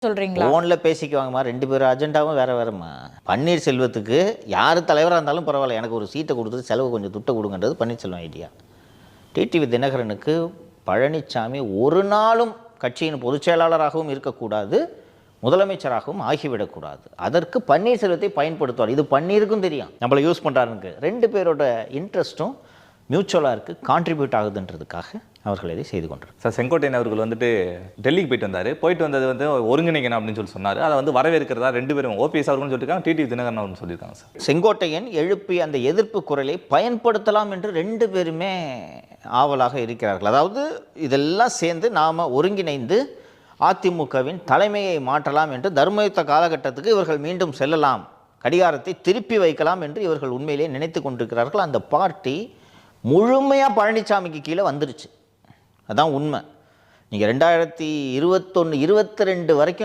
சொல்றீங்களா? ஃபோனில் பேசிக்குவாங்கம்மா, 2 பேரும் அஜெண்டாவும் வேறு வேறும்மா. பன்னீர்செல்வத்துக்கு யார் தலைவராக இருந்தாலும் பரவாயில்ல, எனக்கு ஒரு சீட்டை கொடுத்துட்டு செலவு கொஞ்சம் துட்டை கொடுங்கன்றது பன்னீர்செல்வம் ஐடியா. டிடிவி தினகரனுக்கு பழனிசாமி ஒரு நாளும் கட்சியின் பொதுச் செயலாளராகவும் இருக்கக்கூடாது, முதலமைச்சராகவும் ஆகிவிடக்கூடாது. அதற்கு பன்னீர்செல்வத்தை பயன்படுத்துவார். இது பன்னீருக்கும் தெரியும் நம்மளை யூஸ் பண்ணுறாருன்னு. 2 பேரோட இன்ட்ரெஸ்ட்டும் மியூச்சுவலாக இருக்குது, கான்ட்ரிபியூட் ஆகுதுன்றதுக்காக அவர்கள் இதை செய்து கொண்டார். சார், செங்கோட்டையன் அவர்கள் வந்துட்டு டெல்லிக்கு போயிட்டு வந்தது வந்து ஒருங்கிணைக்கணும் அப்படின்னு சொன்னார். அதை வந்து வரவேற்கிறதா 2 பேரும் ஓபிஎஸ் அவர்களும் சொல்லியிருக்காங்க, டிடிவி தினகரன் அவர்கள் சொல்லியிருக்காங்க. சார், செங்கோட்டையன் எழுப்பிய அந்த எதிர்ப்பு குரலை பயன்படுத்தலாம் என்று 2 பேருமே ஆவலாக இருக்கிறார்கள். அதாவது இதெல்லாம் சேர்ந்து நாம் ஒருங்கிணைந்து அதிமுகவின் தலைமையை மாற்றலாம் என்று தர்மயுத்த காலகட்டத்துக்கு இவர்கள் மீண்டும் செல்லலாம், கடிகாரத்தை திருப்பி வைக்கலாம் என்று இவர்கள் உண்மையிலேயே நினைத்து கொண்டிருக்கிறார்கள். அந்த பார்ட்டி முழுமையாக பழனிசாமிக்கு கீழே வந்துருச்சு. அதான் உண்மை. நீங்கள் 2021-22 வரைக்கும்